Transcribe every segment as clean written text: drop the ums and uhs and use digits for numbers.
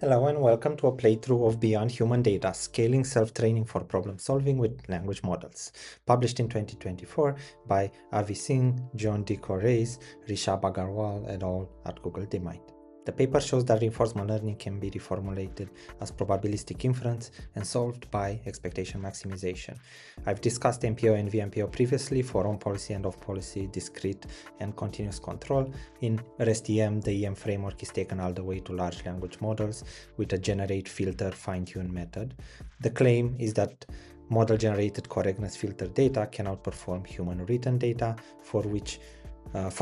Hello and welcome to a playthrough of Beyond Human Data, Scaling Self-Training for Problem Solving with Language Models, published in 2024 by Avi Singh, John D. Correis, Rishabh Agarwal et al. At Google DeepMind. The paper shows that reinforcement learning can be reformulated as probabilistic inference and solved by expectation maximization. I've discussed MPO and VMPO previously for on-policy and off-policy, discrete and continuous control. In ReST-EM, the EM framework is taken all the way to large language models with a generate, filter, fine-tune method. The claim is that model-generated correctness filter data can outperform human written data for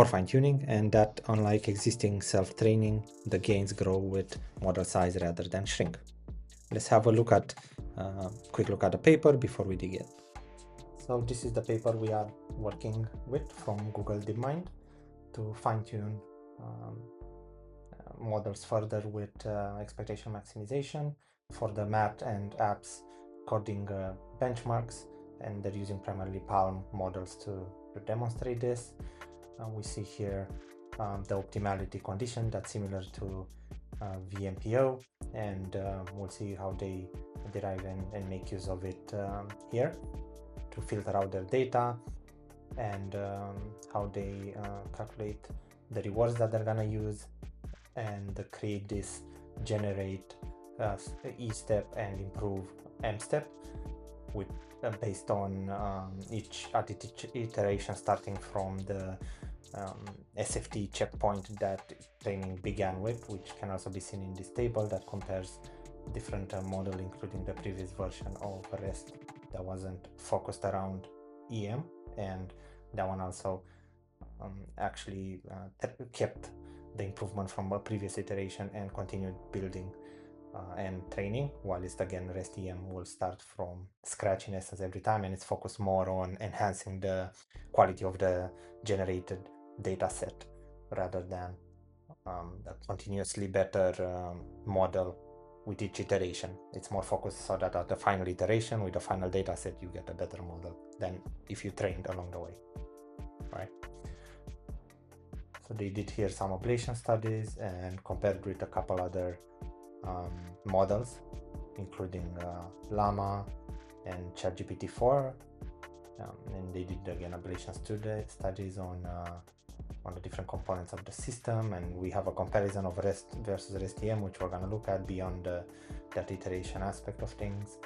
fine-tuning, and that unlike existing self-training, the gains grow with model size rather than shrink. Let's have a quick look at the paper before we dig in. So this is the paper we are working with from Google DeepMind to fine-tune models further with expectation maximization for the math and apps coding benchmarks, and they're using primarily Palm models to demonstrate this. We see here the optimality condition that's similar to VMPO, and we'll see how they derive and make use of it here to filter out their data, and how they calculate the rewards that they're gonna use and create this generate E step and improve M step with based on each iteration starting from the SFT checkpoint that training began with, which can also be seen in this table that compares different model, including the previous version of REST that wasn't focused around EM, and that one also actually kept the improvement from a previous iteration and continued building and training, while it's again ReST-EM will start from scratch in essence every time, and it's focused more on enhancing the quality of the generated data set rather than a continuously better model with each iteration. It's more focused so that at the final iteration with the final data set you get a better model than if you trained along the way, right? So they did here some ablation studies and compared with a couple other models, including Llama and ChatGPT-4, and they did again ablation studies on the different components of the system, and we have a comparison of REST versus ReST-EM, which we're going to look at beyond that iteration aspect of things.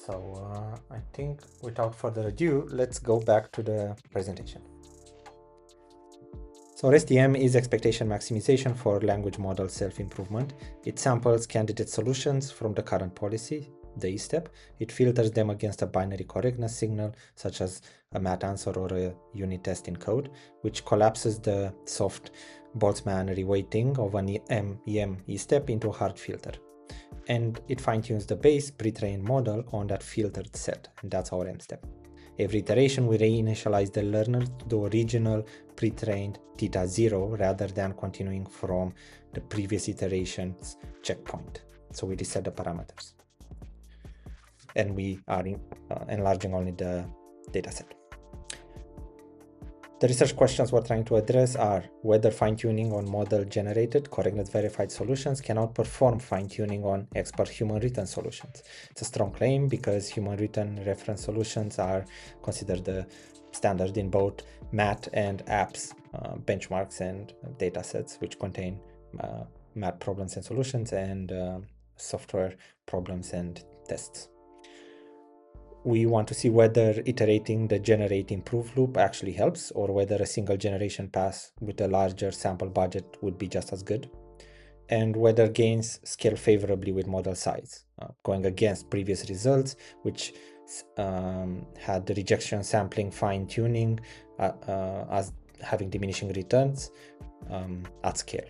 So I think without further ado, let's go back to the presentation. So ReST-EM is expectation maximization for language model self-improvement. It samples candidate solutions from the current policy, the E-step. It filters them against a binary correctness signal, such as a math answer or a unit test in code, which collapses the soft Boltzmann reweighting of an EM E-step into a hard filter. And it fine-tunes the base pre-trained model on that filtered set, and that's our M step. Every iteration we reinitialize the learner to the original pre-trained theta 0 rather than continuing from the previous iteration's checkpoint. So we reset the parameters, and we are enlarging only the dataset. The research questions we're trying to address are whether fine-tuning on model-generated, correctness-verified solutions can outperform fine-tuning on expert human-written solutions. It's a strong claim because human-written reference solutions are considered the standard in both math and apps benchmarks and datasets, which contain math problems and solutions and software problems and tests. We want to see whether iterating the generate improve loop actually helps, or whether a single generation pass with a larger sample budget would be just as good, and whether gains scale favorably with model size, going against previous results, which had the rejection sampling fine-tuning as having diminishing returns at scale.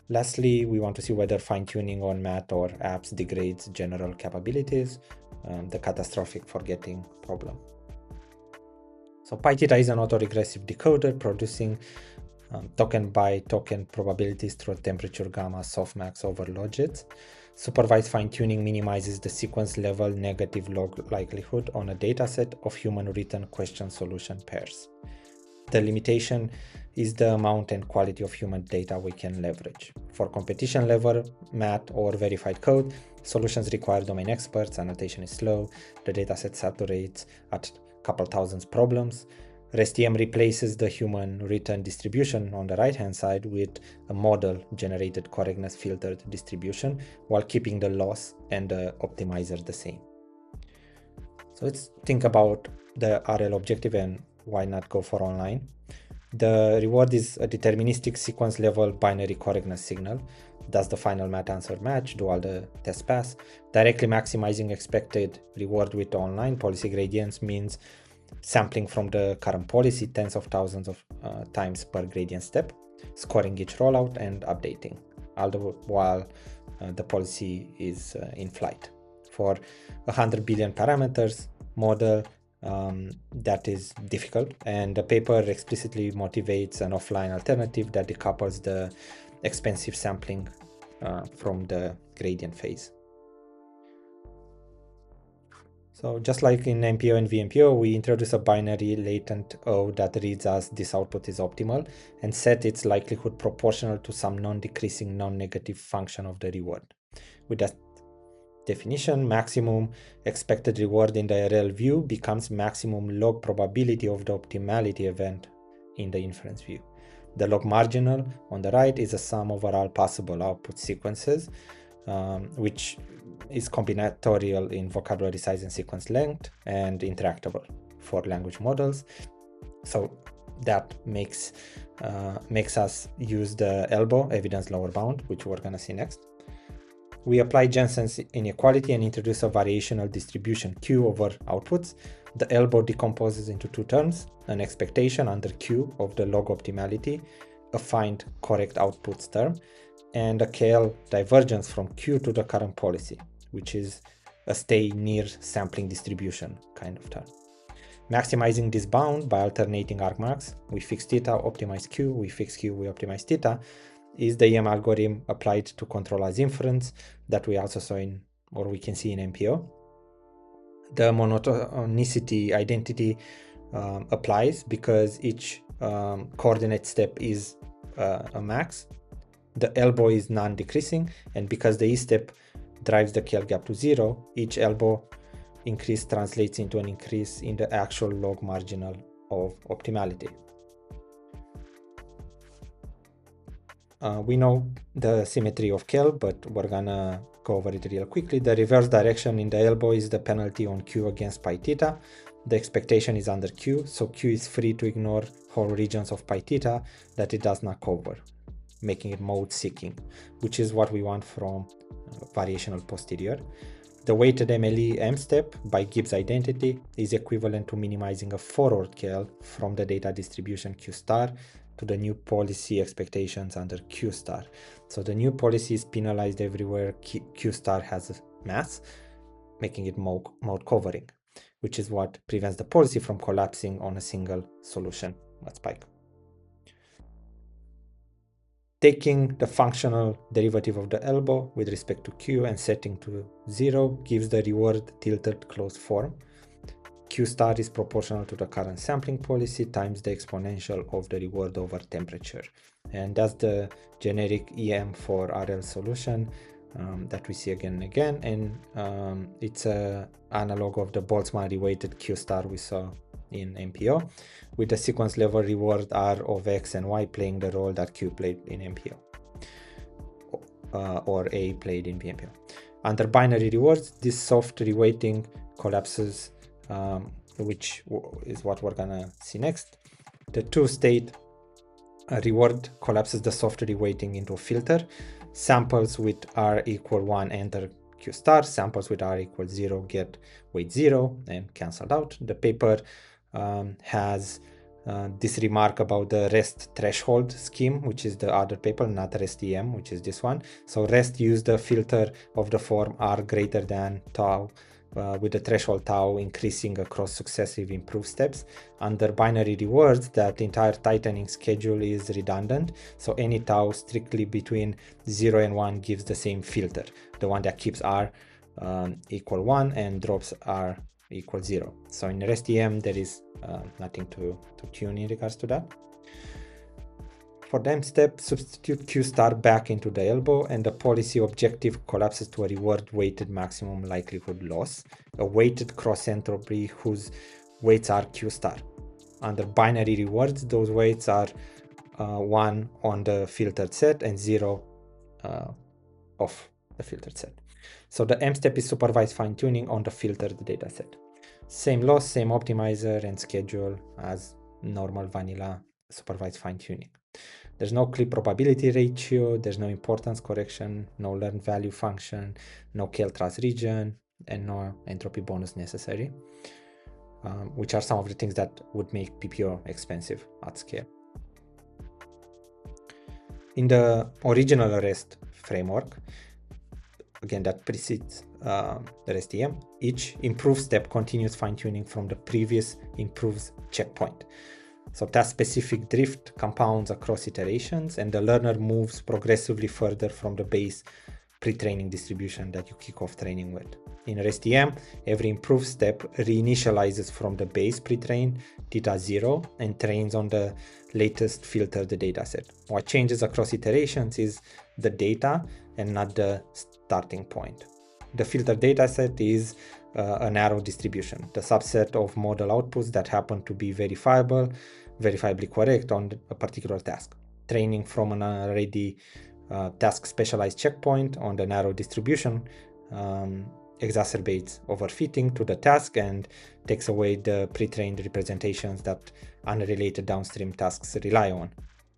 Lastly, we want to see whether fine-tuning on math or apps degrades general capabilities, the catastrophic forgetting problem. So PyTheta is an autoregressive decoder producing token by token probabilities through a temperature gamma softmax over logits. Supervised fine-tuning minimizes the sequence level negative log likelihood on a dataset of human written question solution pairs. The limitation is the amount and quality of human data we can leverage. For competition level math or verified code, solutions require domain experts, annotation is slow, the dataset saturates at a couple thousand problems. ReST-EM replaces the human written distribution on the right-hand side with a model-generated correctness filtered distribution while keeping the loss and the optimizer the same. So let's think about the RL objective and why not go for online. The reward is a deterministic sequence level binary correctness signal. Does the final math answer match? Do all the tests pass? Directly maximizing expected reward with online policy gradients means sampling from the current policy tens of thousands of times per gradient step, scoring each rollout and updating, all the while the policy is in flight. For 100 billion parameters model, that is difficult, and the paper explicitly motivates an offline alternative that decouples the expensive sampling from the gradient phase. So just like in MPO and VMPO, we introduce a binary latent O that reads as this output is optimal and set its likelihood proportional to some non-decreasing non-negative function of the reward. With that definition, maximum expected reward in the RL view becomes maximum log probability of the optimality event in the inference view. The log marginal on the right is a sum over all possible output sequences, which is combinatorial in vocabulary size and sequence length and interactable for language models. So that makes us use the elbow evidence lower bound, which we're going to see next. We apply Jensen's inequality and introduce a variational distribution Q over outputs. The elbow decomposes into two terms, an expectation under Q of the log optimality, a find correct outputs term, and a KL divergence from Q to the current policy, which is a stay near sampling distribution kind of term. Maximizing this bound by alternating argmax, we fix theta, optimize Q, we fix Q, we optimize theta, is the EM algorithm applied to control as inference that we also saw in, or we can see in MPO. The monotonicity identity applies because each coordinate step is a max. The elbow is non-decreasing, and because the E step drives the KL gap to 0, each elbow increase translates into an increase in the actual log marginal of optimality. We know the symmetry of KL, but we're gonna go over it real quickly. The reverse direction in the elbow is the penalty on Q against pi theta. The expectation is under Q, so Q is free to ignore whole regions of pi theta that it does not cover, making it mode seeking, which is what we want from variational posterior. The weighted MLE M step by Gibbs identity is equivalent to minimizing a forward KL from the data distribution Q star to the new policy expectations under Q star. So the new policy is penalized everywhere Q star has mass, making it mode covering, which is what prevents the policy from collapsing on a single solution at spike. Taking the functional derivative of the elbow with respect to Q and setting to 0 gives the reward tilted closed form. Q star is proportional to the current sampling policy times the exponential of the reward over temperature. And that's the generic EM for RL solution that we see again and again. And it's an analog of the Boltzmann reweighted Q star we saw in MPO, with the sequence level reward R of X and Y playing the role that Q played in MPO, or A played in VMPO. Under binary rewards, this soft reweighting collapses, which is what we're gonna see next. The two-state reward collapses the soft reweighting into a filter. Samples with R equal 1 enter Q star, samples with R equal 0 get weight 0 and cancelled out. The paper has this remark about the REST threshold scheme, which is the other paper, not ReST-EM, which is this one. So REST used the filter of the form R greater than tau, with the threshold tau increasing across successive improved steps. Under binary rewards, that entire tightening schedule is redundant, so any tau strictly between 0 and 1 gives the same filter, the one that keeps R equal 1 and drops R equal 0. So in ReST-EM there is nothing to tune in regards to that. For the M step, substitute Q star back into the elbow, and the policy objective collapses to a reward weighted maximum likelihood loss, a weighted cross entropy whose weights are Q star. Under binary rewards, those weights are 1 on the filtered set and 0 off the filtered set. So the M step is supervised fine-tuning on the filtered dataset. Same loss, same optimizer and schedule as normal vanilla supervised fine-tuning. There's no clip probability ratio, there's no importance correction, no learned value function, no K-trust region, and no entropy bonus necessary, which are some of the things that would make PPO expensive at scale. In the original REST framework, again, that precedes the ReST-EM, each improved step continues fine-tuning from the previous improved checkpoint. So task-specific drift compounds across iterations, and the learner moves progressively further from the base pre-training distribution that you kick off training with. In ReST-EM, every improved step reinitializes from the base pre-train theta 0 and trains on the latest filtered dataset. What changes across iterations is the data and not the starting point. The filtered dataset is a narrow distribution, the subset of model outputs that happen to be verifiably correct on a particular task. Training from an already task specialized checkpoint on the narrow distribution exacerbates overfitting to the task and takes away the pre-trained representations that unrelated downstream tasks rely on.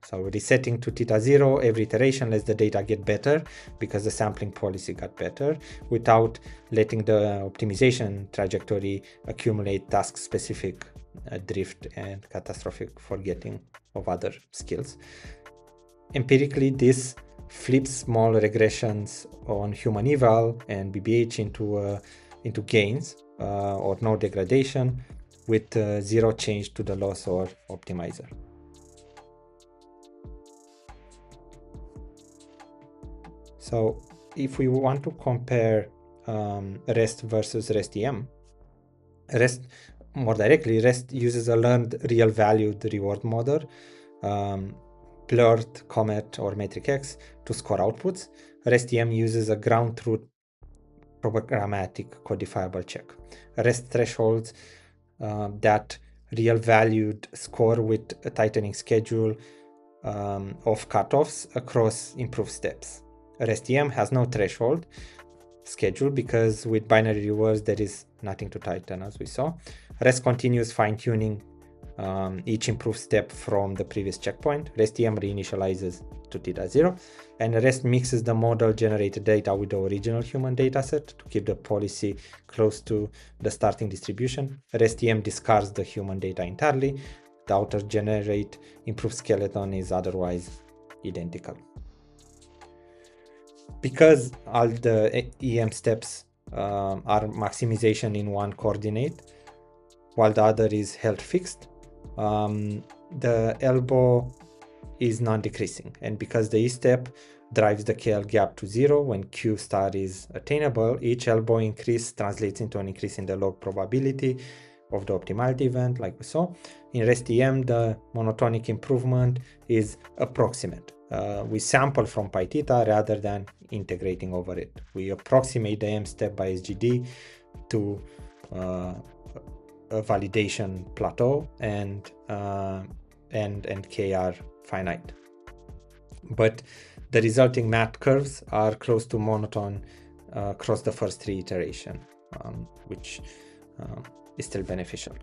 So resetting to theta 0 every iteration lets the data get better because the sampling policy got better without letting the optimization trajectory accumulate task-specific drift and catastrophic forgetting of other skills. Empirically, this flips small regressions on human eval and BBH into gains or no degradation with zero change to the loss or optimizer. So if we want to compare REST versus ReST-EM, REST more directly, REST uses a learned real valued reward model, blurred, comet, or metric X to score outputs. ReST-EM uses a ground truth programmatic codifiable check. REST thresholds that real valued score with a tightening schedule of cutoffs across improved steps. ReST-EM has no threshold schedule because with binary rewards there is nothing to tighten, as we saw. REST continues fine-tuning each improved step from the previous checkpoint. ReST-EM reinitializes to theta 0, and REST mixes the model generated data with the original human dataset to keep the policy close to the starting distribution. ReST-EM discards the human data entirely. The outer generate improved skeleton is otherwise identical. Because all the EM steps are maximization in one coordinate, while the other is held fixed, the elbow is non-decreasing. And because the E step drives the KL gap to 0 when Q star is attainable, each elbow increase translates into an increase in the log probability of the optimality event, like we saw. In ReST-EM, the monotonic improvement is approximate. We sample from pi theta rather than integrating over it. We approximate the M step by SGD to a validation plateau and K are finite. But the resulting MAT curves are close to monotone across the first 3 iterations, which is still beneficial.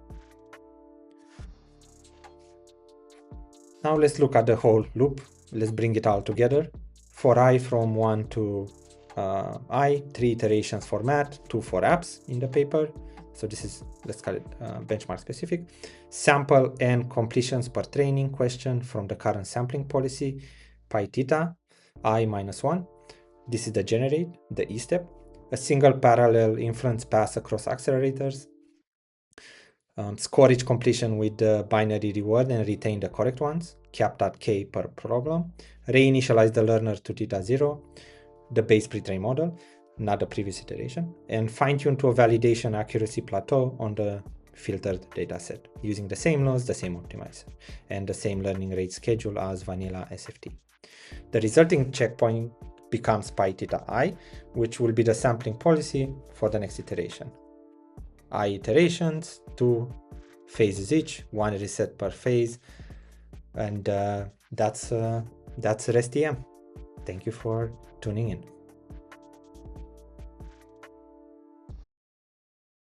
Now let's look at the whole loop. Let's bring it all together. For I from 1 to I, 3 iterations for MAT, 2 for apps in the paper. So this is, let's call it benchmark specific. Sample and completions per training question from the current sampling policy, pi theta, I -1. This is the generate, the E step. A single parallel inference pass across accelerators. Score each completion with the binary reward and retain the correct ones, capped at K per problem. Reinitialize the learner to theta 0, the base pre-train model, not the previous iteration, and fine-tune to a validation accuracy plateau on the filtered dataset using the same laws, the same optimizer, and the same learning rate schedule as vanilla SFT. The resulting checkpoint becomes pi theta I, which will be the sampling policy for the next iteration. I iterations, 2 phases each, 1 reset per phase, and that's ReST-EM. Thank you for tuning in.